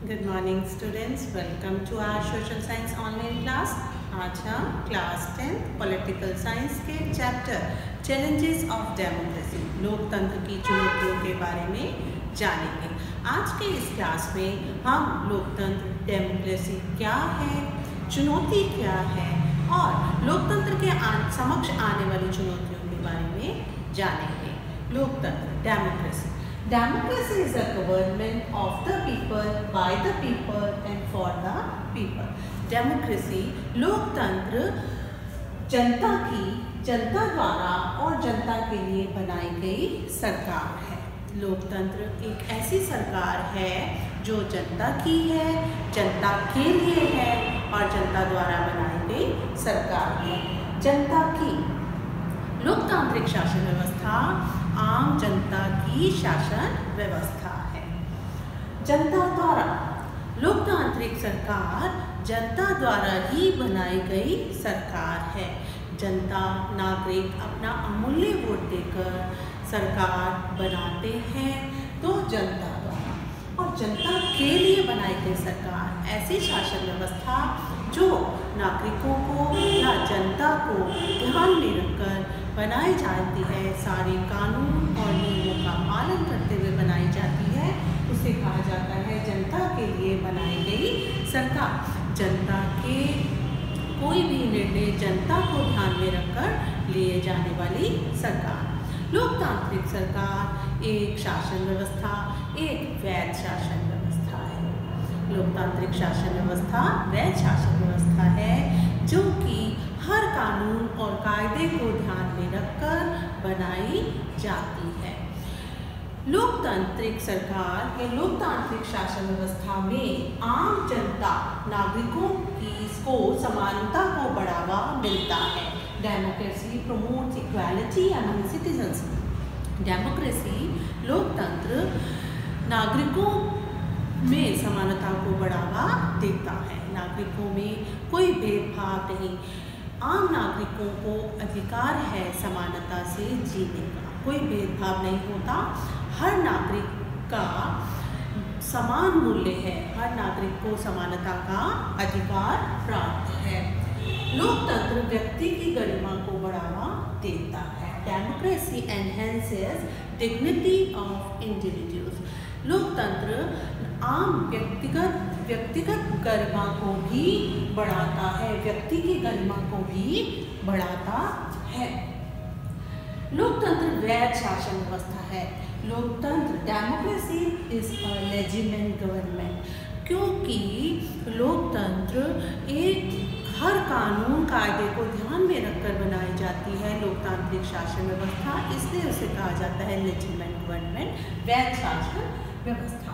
Good morning students, welcome to our social science online class. आज हम class 10 political science के chapter challenges of democracy, लोकतंत्र की चुनौतियों के बारे में जानेंगे। आज के इस क्लास में हम लोकतंत्र, डेमोक्रेसी क्या है, चुनौती क्या है और लोकतंत्र के समक्ष आने वाली चुनौतियों के बारे में जानेंगे। लोकतंत्र, democracy. Democracy is a government of the people, by the people and for the people. Democracy, लोकतंत्र जनता द्वारा और जनता के लिए बनाई गई सरकार है। लोकतंत्र एक ऐसी सरकार है जो जनता की है, जनता के लिए है और जनता द्वारा बनाई गई सरकार है। जनता की लोकतांत्रिक शासन व्यवस्था आम जनता की शासन व्यवस्था है। जनता द्वारा लोकतांत्रिक सरकार जनता द्वारा ही बनाई गई सरकार है। जनता, नागरिक अपना अमूल्य वोट देकर सरकार बनाते हैं तो जनता द्वारा और जनता के लिए बनाई गई सरकार ऐसी शासन व्यवस्था जो नागरिकों को या जनता को ध्यान में रखकर बनाई जाती है, सारे कानून और नियमों का पालन करते हुए बनाई जाती है, उसे कहा जाता है जनता के लिए बनाई गई सरकार। जनता के कोई भी निर्णय जनता को ध्यान में रखकर लिए जाने वाली सरकार। लोकतांत्रिक सरकार एक शासन व्यवस्था, एक वैध शासन व्यवस्था है। लोकतांत्रिक शासन व्यवस्था वैध शासन व्यवस्था है जो कि हर कानून और कायदे को ध्यान में रखकर बनाई जाती है। लोकतांत्रिक सरकार या लोकतांत्रिक शासन व्यवस्था में आम जनता, नागरिकों को समानता को बढ़ावा मिलता है। Democracy promotes equality among citizens. Democracy, लोकतंत्र नागरिकों में समानता को बढ़ावा देता है। नागरिकों में कोई भेदभाव नहीं। आम नागरिकों को अधिकार है समानता से जीने का, कोई भेदभाव नहीं होता। हर नागरिक का समान मूल्य है, हर नागरिक को समानता का अधिकार प्राप्त है। लोकतंत्र व्यक्ति की गरिमा को बढ़ावा देता है। Democracy enhances dignity of individuals. लोकतंत्र आम व्यक्तिगत गरिमा को भी बढ़ाता है, व्यक्ति की गरिमा को भी बढ़ाता है। लोकतंत्र वैध शासन व्यवस्था है। लोकतंत्र, democracy is a legitimate government, क्योंकि लोकतंत्र एक हर कानून कायदे को ध्यान में रखकर बनाई जाती है लोकतांत्रिक शासन व्यवस्था, इसलिए उसे कहा जाता है लेजिटिमेट गवर्नमेंट, वैध शासन व्यवस्था।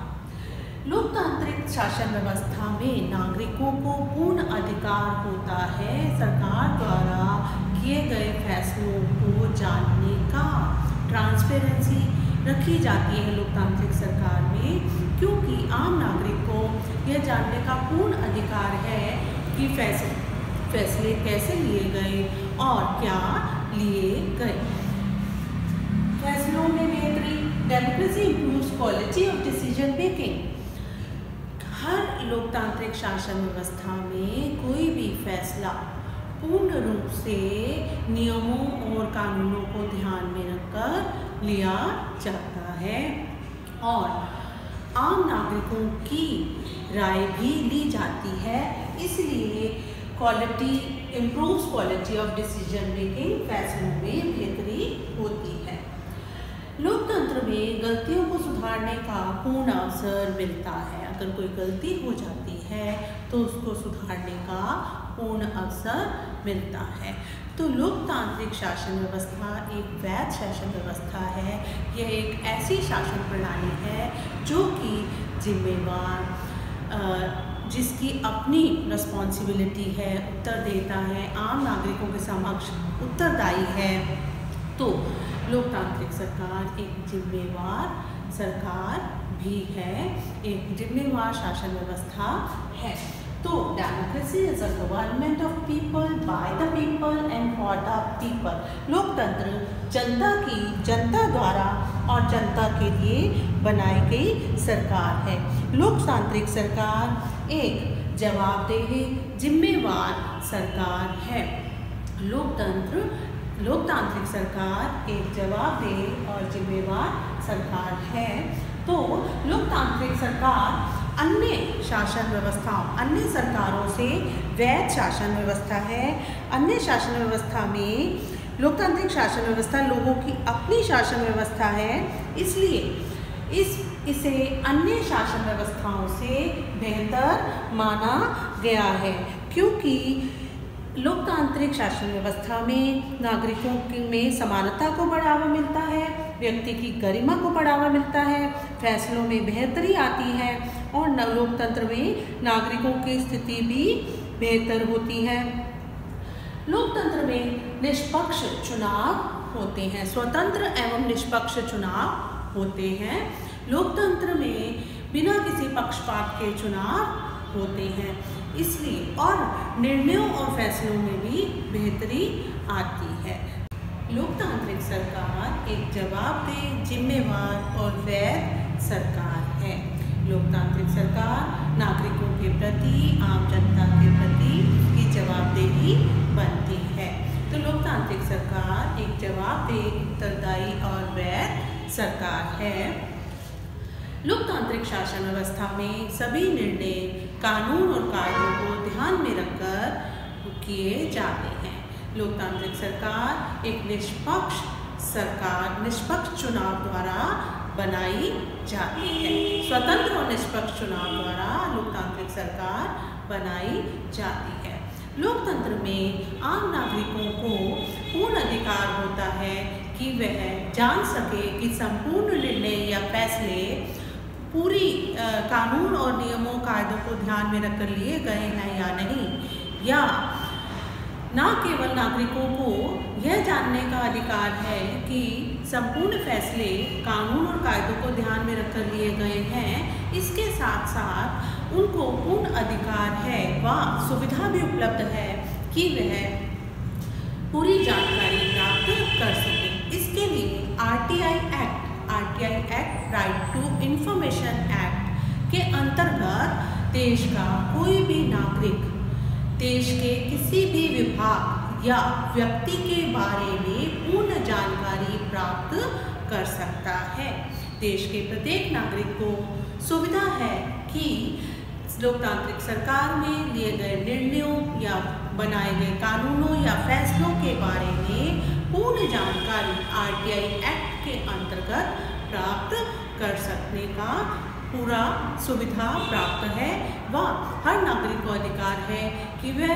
लोकतांत्रिक शासन व्यवस्था में नागरिकों को पूर्ण अधिकार होता है सरकार द्वारा किए गए फैसलों को जानने का। ट्रांसपेरेंसी रखी जाती है लोकतांत्रिक सरकार में, क्योंकि आम नागरिक को यह जानने का पूर्ण अधिकार है कि फैसले कैसे लिए गए और क्या लिए गए। फैसलों में बेहतरी। Democracy improves quality of decision making. हर लोकतांत्रिक शासन व्यवस्था में कोई भी फैसला पूर्ण रूप से नियमों और कानूनों को ध्यान में रखकर लिया जाता है और आम नागरिकों की राय भी ली जाती है, इसलिए improves quality of decision making, फैसलों में बेहतरी होती है। लोकतंत्र में गलतियों को सुधारने का पूर्ण अवसर मिलता है। अगर कोई गलती हो जाती है तो उसको सुधारने का पूर्ण अवसर मिलता है। तो लोकतांत्रिक शासन व्यवस्था एक वैध शासन व्यवस्था है। यह एक ऐसी शासन प्रणाली है जो कि जिम्मेवार, जिसकी अपनी रिस्पॉन्सिबिलिटी है, उत्तर देता है, आम नागरिकों के समक्ष उत्तरदायी है। तो लोकतांत्रिक सरकार एक जिम्मेवार सरकार भी है, एक जिम्मेवार शासन व्यवस्था है। तो democracy is a government of people, by the people and for the people. लोकतंत्र जनता द्वारा और जनता के लिए बनाई गई सरकार है। लोकतांत्रिक सरकार एक जवाबदेह जिम्मेवार सरकार है। लोकतांत्रिक सरकार एक जवाबदेह और जिम्मेवार सरकार है। तो लोकतांत्रिक सरकार अन्य शासन व्यवस्थाओं, अन्य सरकारों से वैध शासन व्यवस्था है। अन्य शासन व्यवस्था में लोकतांत्रिक शासन व्यवस्था लोगों की अपनी शासन व्यवस्था है, इसलिए इसे अन्य शासन व्यवस्थाओं से बेहतर माना गया है, क्योंकि लोकतांत्रिक शासन व्यवस्था में नागरिकों में समानता को बढ़ावा मिलता है, व्यक्ति की गरिमा को बढ़ावा मिलता है, फैसलों में बेहतरी आती है और लोकतंत्र में नागरिकों की स्थिति भी बेहतर होती है। लोकतंत्र में निष्पक्ष चुनाव होते हैं, स्वतंत्र एवं निष्पक्ष चुनाव होते हैं। लोकतंत्र में बिना किसी पक्षपात के चुनाव होते हैं, इसलिए और निर्णयों और फैसलों में भी बेहतरी आती है। लोकतांत्रिक सरकार एक जवाबदेह, जिम्मेवार और वैध सरकार है। लोकतांत्रिक सरकार नागरिकों के प्रति, आम जनता के प्रति उसकी जवाबदेही बनती है। तो लोकतांत्रिक सरकार एक जवाबदेह, उत्तरदायी और वैध सरकार है। लोकतांत्रिक शासन व्यवस्था में सभी निर्णय कानून और कायदों को ध्यान में रखकर किए जाते हैं। लोकतांत्रिक सरकार एक निष्पक्ष सरकार, निष्पक्ष चुनाव द्वारा बनाई जाती है। स्वतंत्र और निष्पक्ष चुनाव द्वारा लोकतांत्रिक सरकार बनाई जाती है। लोकतंत्र में आम नागरिकों को पूर्ण अधिकार होता है कि वह जान सके कि संपूर्ण निर्णय या फैसले पूरी कानून और नियमों कायदों को ध्यान में रखकर लिए गए हैं या नहीं, या न केवल नागरिकों को यह जानने का अधिकार है कि संपूर्ण फैसले कानून और कायदों को ध्यान में रखकर लिए गए हैं, इसके साथ साथ उनको पूर्ण अधिकार है व सुविधा भी उपलब्ध है कि वह पूरी जानकारी प्राप्त कर सकें। इसके लिए RTI act, right to information act के अंतर्गत देश का कोई भी नागरिक देश के किसी भी विभाग या व्यक्ति के बारे में पूर्ण जानकारी प्राप्त कर सकता है। देश के प्रत्येक नागरिक को सुविधा है कि लोकतांत्रिक सरकार में लिए गए निर्णयों या बनाए गए कानूनों या फैसलों के बारे में पूर्ण जानकारी आरटीआई एक्ट के अंतर्गत प्राप्त कर सकने का पूरा सुविधा प्राप्त है व हर नागरिक को अधिकार है कि वह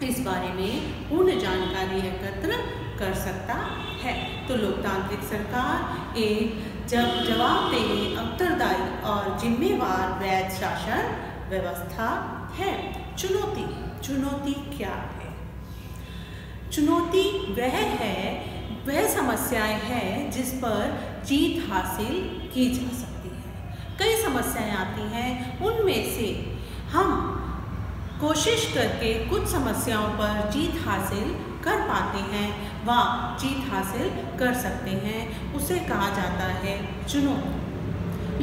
इस बारे में पूर्ण जानकारी एकत्र कर सकता है। तो लोकतांत्रिक सरकार एक जवाबदेह, उत्तरदायी और जिम्मेवार वैध शासन व्यवस्था है। चुनौती क्या है? चुनौती वह समस्याएं हैं जिस पर जीत हासिल की जा सकती है। कई समस्याएं आती हैं, उनमें से हम कोशिश करके कुछ समस्याओं पर जीत हासिल कर पाते हैं व जीत हासिल कर सकते हैं, उसे कहा जाता है चुनौती।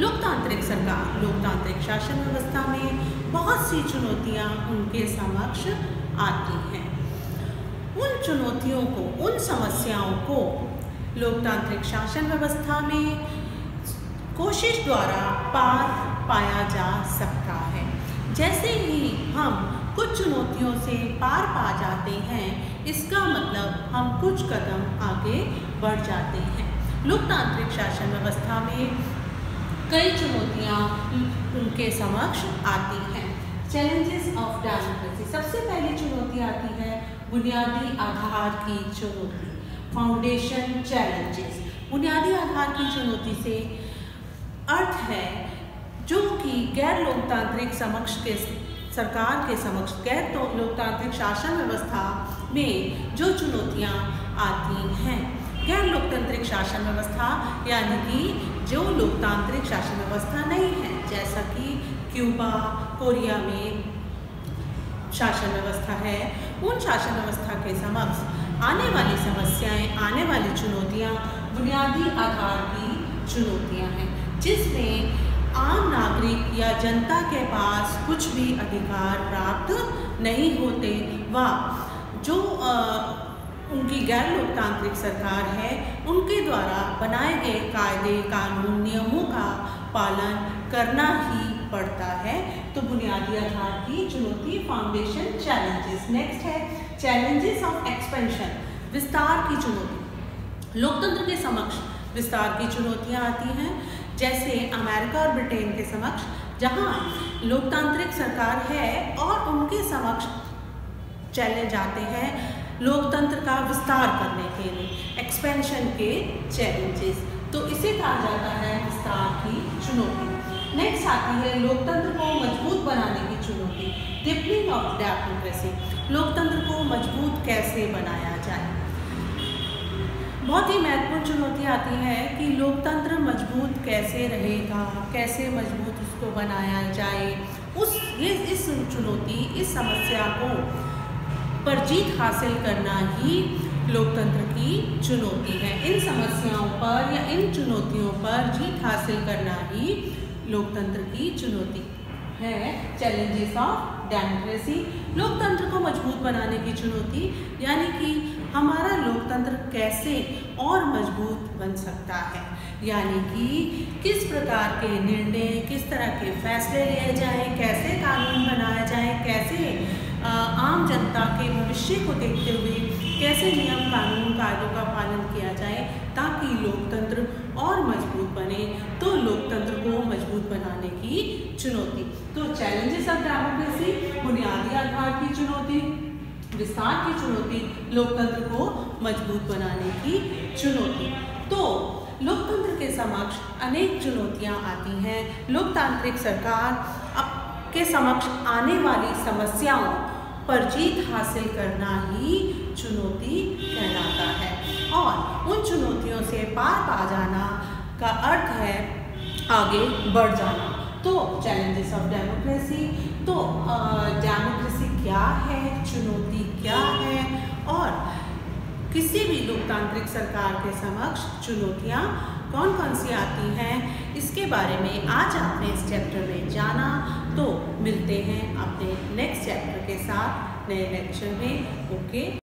लोकतांत्रिक सरकार, लोकतांत्रिक शासन व्यवस्था में बहुत सी चुनौतियां उनके समक्ष आती हैं। उन चुनौतियों को, उन समस्याओं को लोकतांत्रिक शासन व्यवस्था में कोशिश द्वारा पाया जा सकता है। जैसे ही हम कुछ चुनौतियों से पार पा जाते हैं, इसका मतलब हम कुछ कदम आगे बढ़ जाते हैं। लोकतांत्रिक शासन व्यवस्था में कई चुनौतियां उनके समक्ष आती हैं। चैलेंजेस ऑफ डेमोक्रेसी, सबसे पहली चुनौती आती है बुनियादी आधार की चुनौती, फाउंडेशन चैलेंजेस। बुनियादी आधार की चुनौती से अर्थ है जो कि गैर लोकतांत्रिक सरकार के समक्ष गैर लोकतांत्रिक शासन व्यवस्था में जो चुनौतियां आती हैं। गैर लोकतांत्रिक शासन व्यवस्था यानी कि जो लोकतांत्रिक शासन व्यवस्था नहीं है, जैसा कि क्यूबा, कोरिया में शासन व्यवस्था है, उन शासन व्यवस्था के समक्ष आने वाली समस्याएं, आने वाली चुनौतियां बुनियादी आधार की चुनौतियां हैं, जिसमें आम नागरिक या जनता के पास कुछ भी अधिकार प्राप्त नहीं होते व जो उनकी गैर लोकतांत्रिक सरकार है उनके द्वारा बनाए गए कायदे कानून नियमों का पालन करना ही पड़ता है। तो बुनियादी आधार की चुनौती, फाउंडेशन चैलेंजेस। नेक्स्ट है चैलेंजेस ऑफ एक्सपेंशन, विस्तार की चुनौती। लोकतंत्र के समक्ष विस्तार की चुनौतियां आती हैं, जैसे अमेरिका और ब्रिटेन के समक्ष, जहां लोकतांत्रिक सरकार है और उनके समक्ष चैलेंज आते हैं लोकतंत्र का विस्तार करने के लिए, एक्सपेंशन के चैलेंजेस। तो इसे कहा जाता है विस्तार की चुनौती। नेक्स्ट आती है लोकतंत्र को मजबूत बनाने की चुनौती, डीपनिंग ऑफ डेमोक्रेसी। लोकतंत्र को मजबूत कैसे बनाया जाए। बहुत ही महत्वपूर्ण चुनौती आती है कि लोकतंत्र मजबूत कैसे रहेगा, कैसे मजबूत उसको बनाया जाए। इस चुनौती, इस समस्या को पर जीत हासिल करना ही लोकतंत्र की चुनौती है। इन समस्याओं पर या इन चुनौतियों पर जीत हासिल करना ही लोकतंत्र की चुनौती है। चैलेंजेस ऑफ डेमोक्रेसी, लोकतंत्र को मजबूत बनाने की चुनौती, यानी कि हमारा लोकतंत्र कैसे और मजबूत बन सकता है, यानी कि किस प्रकार के निर्णय, किस तरह के फैसले लिए जाएं, कैसे कानून बनाया जाए, कैसे आम जनता के भविष्य को देखते हुए कैसे नियम कानून कायदों का पालन किया जाए ताकि लोकतंत्र और मजबूत बने। तो लोकतंत्र को मजबूत बनाने की चुनौती। तो चैलेंजेस ऑफ डेमोक्रेसी, बुनियादी आधार की चुनौती, विस्तार की चुनौती, लोकतंत्र को मजबूत बनाने की चुनौती। तो लोकतंत्र के समक्ष अनेक चुनौतियां आती हैं। लोकतांत्रिक सरकार के समक्ष आने वाली समस्याओं पर जीत हासिल करना ही चुनौती कहलाता है और उन चुनौतियों से पार पा जाना का अर्थ है आगे बढ़ जाना। तो चैलेंजेस ऑफ डेमोक्रेसी, तो डेमोक्रेसी क्या है, चुनौती क्या है और किसी भी लोकतांत्रिक सरकार के समक्ष चुनौतियाँ कौन कौन सी आती हैं, इसके बारे में आज आपने इस चैप्टर में जाना। तो मिलते हैं अपने नेक्स्ट चैप्टर के साथ नए लेक्चर में। ओके।